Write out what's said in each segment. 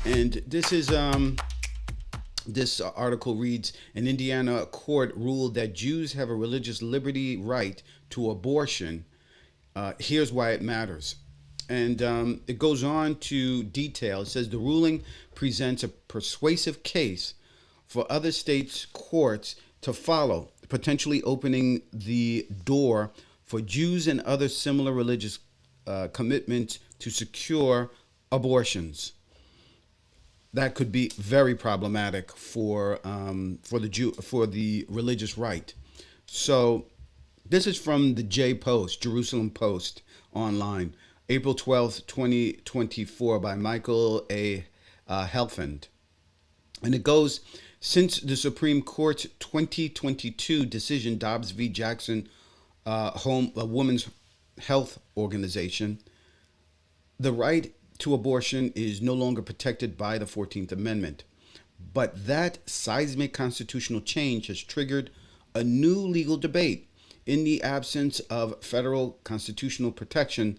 And this article reads: an Indiana court ruled that Jews have a religious liberty right to abortion. Here's why it matters. And it goes on to detail. It says the ruling presents a persuasive case for other states' courts to follow, potentially opening the door for Jews and other similar religious commitments to secure abortions. That could be very problematic for the religious right. So this is from the J Post, Jerusalem Post online, April 12th, 2024, by Michael A. Helfand. And it goes: since the Supreme Court's 2022 decision, Dobbs v. Jackson, a woman's health organization, the right to abortion is no longer protected by the 14th Amendment. But that seismic constitutional change has triggered a new legal debate. In the absence of federal constitutional protection,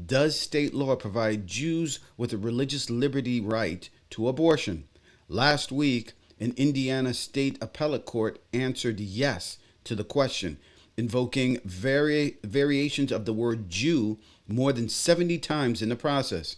does state law provide Jews with a religious liberty right to abortion? Last week, an Indiana state appellate court answered yes to the question, invoking variations of the word Jew more than 70 times in the process.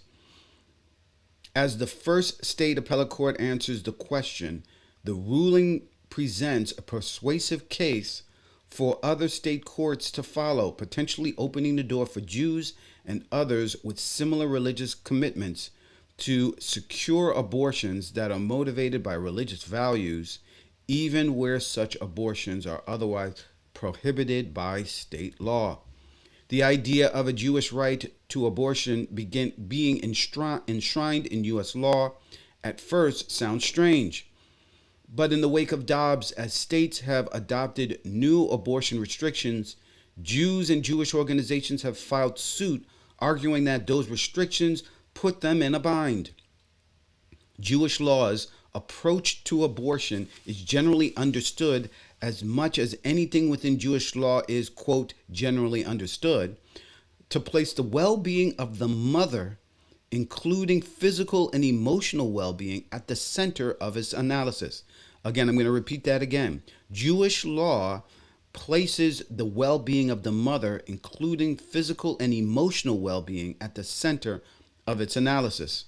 As the first state appellate court answers the question, the ruling presents a persuasive case for other state courts to follow, potentially opening the door for Jews and others with similar religious commitments to secure abortions that are motivated by religious values, even where such abortions are otherwise prohibited by state law. The idea of a Jewish right to abortion being enshrined in U.S. law at first sounds strange. But in the wake of Dobbs, as states have adopted new abortion restrictions, Jews and Jewish organizations have filed suit arguing that those restrictions put them in a bind. Jewish law's approach to abortion is generally understood as much as anything within Jewish law is, quote, generally understood, to place the well being of the mother, including physical and emotional well being, at the center of its analysis. Again, I'm going to repeat that again. Jewish law places the well being of the mother, including physical and emotional well being, at the center of its analysis.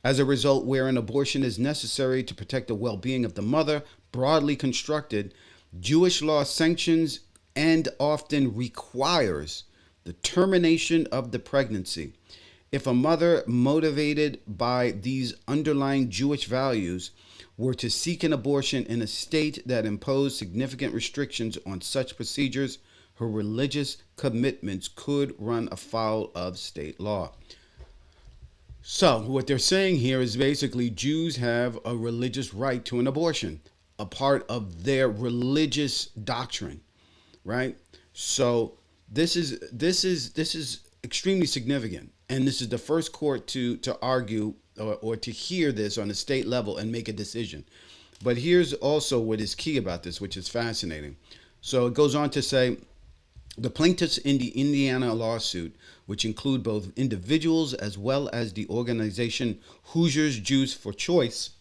As a result, where an abortion is necessary to protect the well being of the mother, broadly constructed, Jewish law sanctions and often requires the termination of the pregnancy. If a mother, motivated by these underlying Jewish values, were to seek an abortion in a state that imposed significant restrictions on such procedures, her religious commitments could run afoul of state law. So, what they're saying here is basically Jews have a religious right to an abortion, a part of their religious doctrine, right? So, this is extremely significant, and this is the first court to argue or to hear this on a state level and make a decision. But here's also what is key about this, which is fascinating. So it goes on to say the plaintiffs in the Indiana lawsuit, which include both individuals as well as the organization Hoosiers Jews for Choice,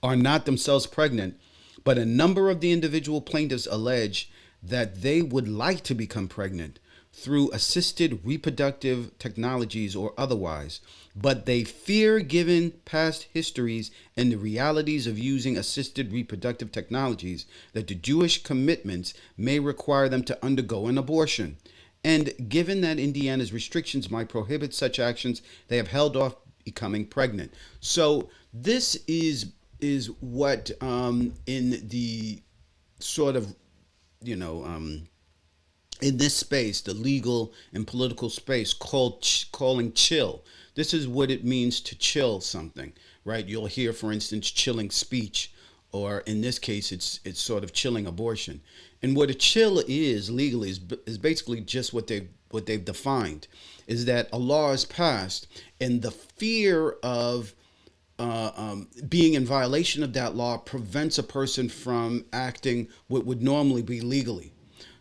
are not themselves pregnant, but a number of the individual plaintiffs allege that they would like to become pregnant through assisted reproductive technologies or otherwise, but they fear, given past histories and the realities of using assisted reproductive technologies, that the Jewish commitments may require them to undergo an abortion. And given that Indiana's restrictions might prohibit such actions, they have held off becoming pregnant. So this is what in the sort of, you know, in this space, the legal and political space, calling chill. This is what it means to chill something, right? You'll hear, for instance, chilling speech, or in this case, it's sort of chilling abortion. And what a chill is legally is basically just what they've defined, is that a law is passed, and the fear of being in violation of that law prevents a person from acting what would normally be legally,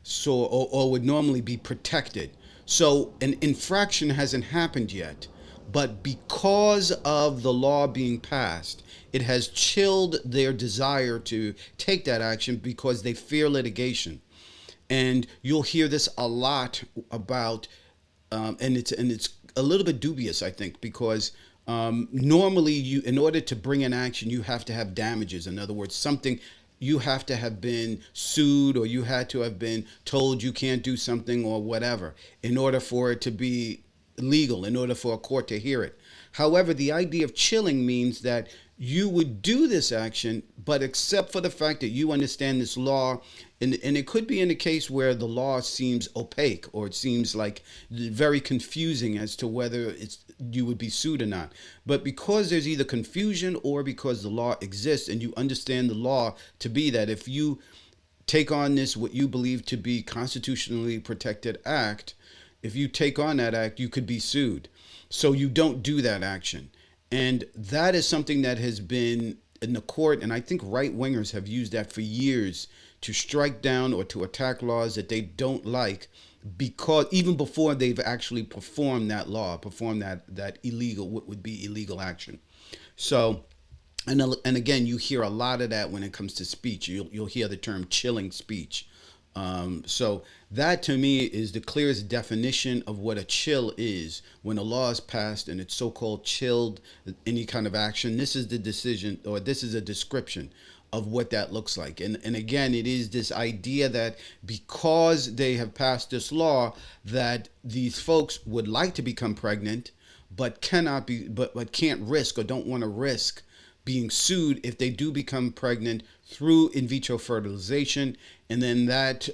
so or would normally be protected. So an infraction hasn't happened yet, but because of the law being passed, it has chilled their desire to take that action because they fear litigation. And you'll hear this a lot about, and it's a little bit dubious, I think, because normally you, in order to bring an action, you have to have damages. In other words, something, you have to have been sued, or you had to have been told you can't do something or whatever in order for it to be legal, in order for a court to hear it. However, the idea of chilling means that you would do this action, but except for the fact that you understand this law, and it could be in a case where the law seems opaque, or it seems like very confusing as to whether it's you would be sued or not. But because there's either confusion or because the law exists and you understand the law to be that if you take on this, what you believe to be constitutionally protected act, if you take on that act, you could be sued. So you don't do that action. And that is something that has been in the court, and I think right wingers have used that for years to strike down or to attack laws that they don't like, because even before they've actually performed that law, performed that illegal, what would be illegal action. So, and again, you hear a lot of that when it comes to speech. You'll hear the term chilling speech. So that to me is the clearest definition of what a chill is. When a law is passed and it's so-called chilled any kind of action, this is the decision, or this is a description of what that looks like. And again, it is this idea that because they have passed this law, that these folks would like to become pregnant, but cannot be, but can't risk, or don't want to risk being sued if they do become pregnant through in vitro fertilization, and then that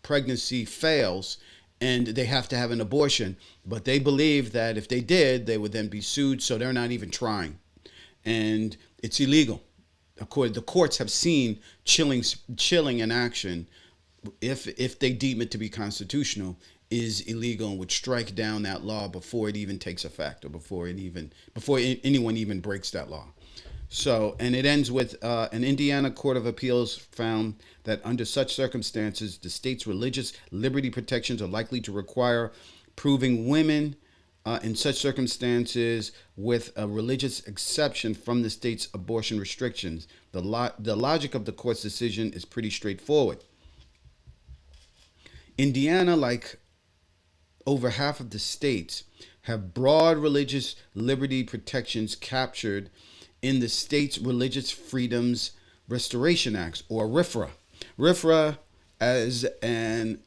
pregnancy fails and they have to have an abortion. But they believe that if they did, they would then be sued, so they're not even trying. And it's illegal. According, the courts have seen chilling in action, if they deem it to be constitutional, is illegal and would strike down that law before it even takes effect, or before anyone even breaks that law. So, and it ends with an Indiana Court of Appeals found that under such circumstances, the state's religious liberty protections are likely to require proving women in such circumstances with a religious exception from the state's abortion restrictions. The logic of the court's decision is pretty straightforward. Indiana, like over half of the states, have broad religious liberty protections captured in the state's Religious Freedoms Restoration Acts, or RFRA. RFRA, as an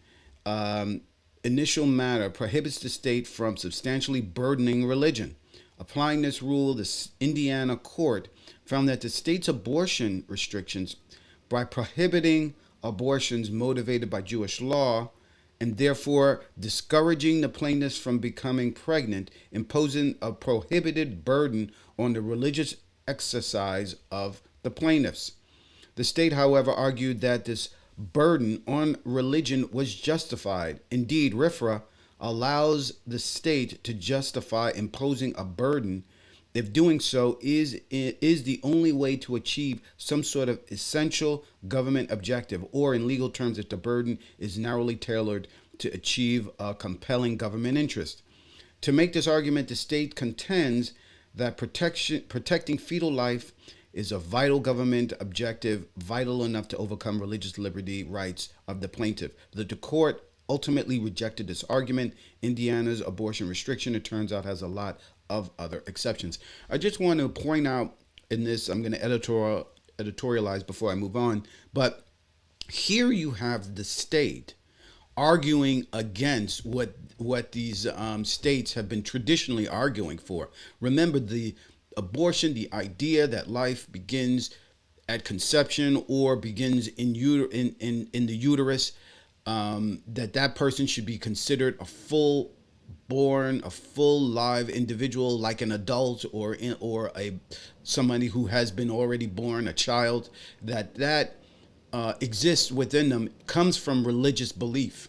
initial matter, prohibits the state from substantially burdening religion. Applying this rule, the Indiana court found that the state's abortion restrictions, by prohibiting abortions motivated by Jewish law, and therefore discouraging the plaintiffs from becoming pregnant, imposing a prohibited burden on the religious exercise of the plaintiffs. The state, however, argued that this burden on religion was justified. Indeed, RFRA allows the state to justify imposing a burden if doing so is the only way to achieve some sort of essential government objective, or in legal terms, if the burden is narrowly tailored to achieve a compelling government interest. To make this argument, the state contends that protecting fetal life is a vital government objective, vital enough to overcome religious liberty rights of the plaintiff. The court ultimately rejected this argument. Indiana's abortion restriction, it turns out, has a lot of other exceptions. I just want to point out in this, I'm going to editorialize before I move on, but here you have the state arguing against what these states have been traditionally arguing for. Remember, the abortion, the idea that life begins at conception or begins in the uterus, that person should be considered a full live individual, like an adult or somebody who has been already born, a child, that exists within them, comes from religious belief,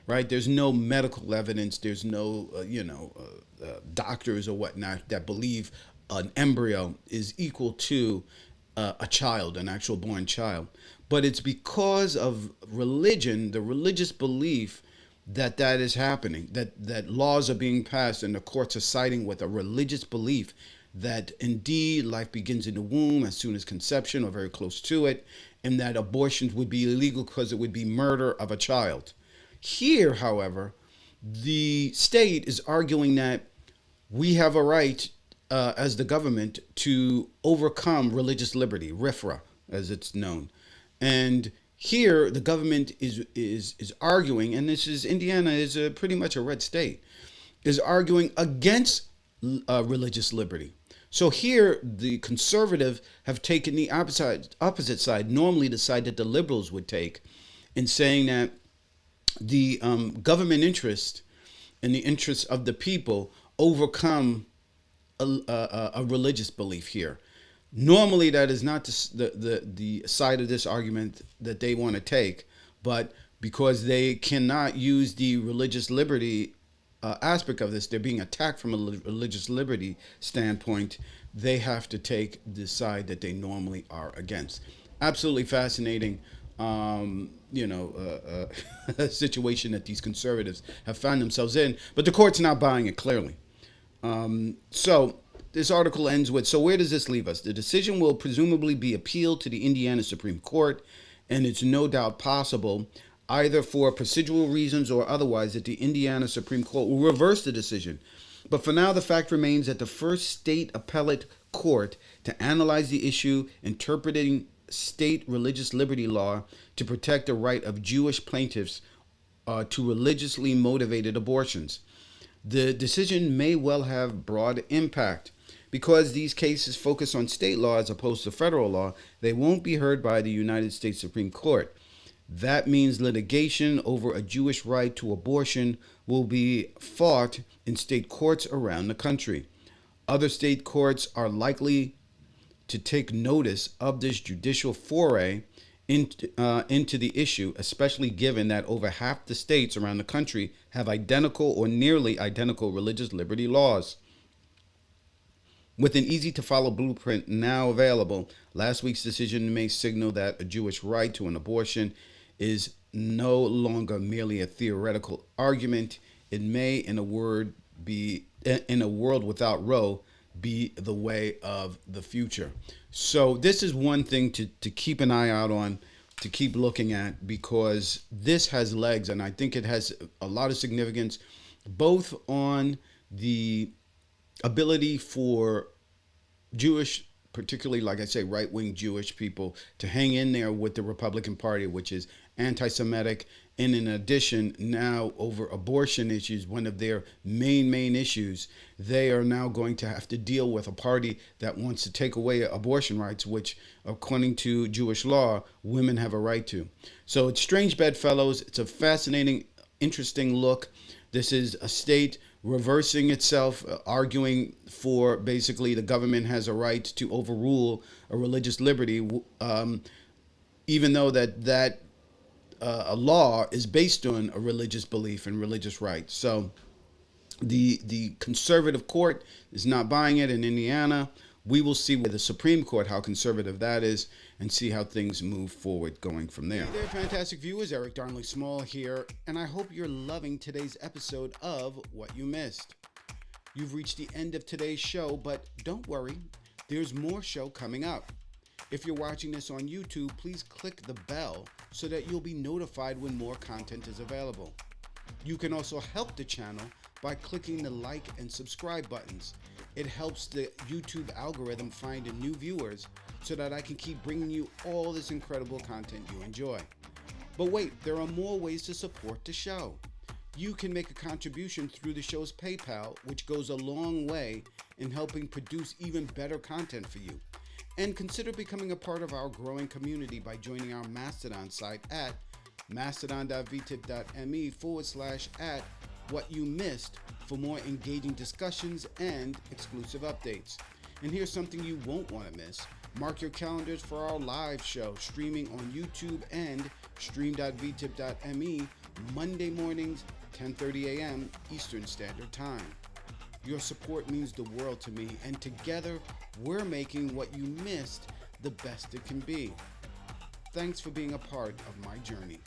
right? There's no medical evidence. There's no doctors or whatnot that believe an embryo is equal to a child, an actual born child. But it's because of religion, the religious belief, that is happening, that laws are being passed and the courts are siding with a religious belief that indeed life begins in the womb as soon as conception or very close to it, and that abortions would be illegal because it would be murder of a child. Here, however, the state is arguing that we have a right, as the government, to overcome religious liberty, RIFRA, as it's known. And here, the government is arguing, and this is Indiana is pretty much a red state, is arguing against religious liberty. So here, the conservative have taken the opposite side, normally the side that the liberals would take, in saying that the government interest and the interests of the people overcome a religious belief here. Normally, that is not the side of this argument that they want to take, but because they cannot use the religious liberty aspect of this, they're being attacked from a religious liberty standpoint, they have to take the side that they normally are against. Absolutely fascinating, situation that these conservatives have found themselves in, but the court's not buying it clearly. So this article ends with, so where does this leave us? The decision will presumably be appealed to the Indiana Supreme Court, and it's no doubt possible, either for procedural reasons or otherwise, that the Indiana Supreme Court will reverse the decision. But for now, the fact remains that the first state appellate court to analyze the issue interpreting state religious liberty law to protect the right of Jewish plaintiffs to religiously motivated abortions. The decision may well have broad impact. Because these cases focus on state law as opposed to federal law, they won't be heard by the United States Supreme Court. That means litigation over a Jewish right to abortion will be fought in state courts around the country. Other state courts are likely to take notice of this judicial foray into the issue, especially given that over half the states around the country have identical or nearly identical religious liberty laws. With an easy-to-follow blueprint now available, last week's decision may signal that a Jewish right to an abortion is no longer merely a theoretical argument. It may, in a world without Roe, be the way of the future. So this is one thing to keep an eye out on, to keep looking at, because this has legs, and I think it has a lot of significance, both on the ability for Jewish, particularly, like I say, right-wing Jewish people, to hang in there with the Republican Party, which is anti-Semitic, and in addition, now over abortion issues, one of their main issues, they are now going to have to deal with a party that wants to take away abortion rights, which, according to Jewish law, women have a right to. So it's strange bedfellows. It's a fascinating, interesting look. This is a state reversing itself, arguing for basically the government has a right to overrule a religious liberty, even though that a law is based on a religious belief and religious rights. So the conservative court is not buying it in Indiana. We will see with the Supreme Court how conservative that is and see how things move forward going from there. Hey there, fantastic viewers. Eric Darnley Small here, and I hope you're loving today's episode of What You Missed. You've reached the end of today's show, but don't worry, there's more show coming up. If you're watching this on YouTube, please click the bell so that you'll be notified when more content is available. You can also help the channel by clicking the like and subscribe buttons. It helps the YouTube algorithm find new viewers so that I can keep bringing you all this incredible content you enjoy. But wait, there are more ways to support the show. You can make a contribution through the show's PayPal, which goes a long way in helping produce even better content for you. And consider becoming a part of our growing community by joining our Mastodon site at mastodon.vtip.me/@whatyoumissed for more engaging discussions and exclusive updates. And here's something you won't want to miss. Mark your calendars for our live show streaming on YouTube and stream.vtip.me Monday mornings, 10:30 a.m. Eastern Standard Time. Your support means the world to me, and together we're making What You Missed the best it can be. Thanks for being a part of my journey.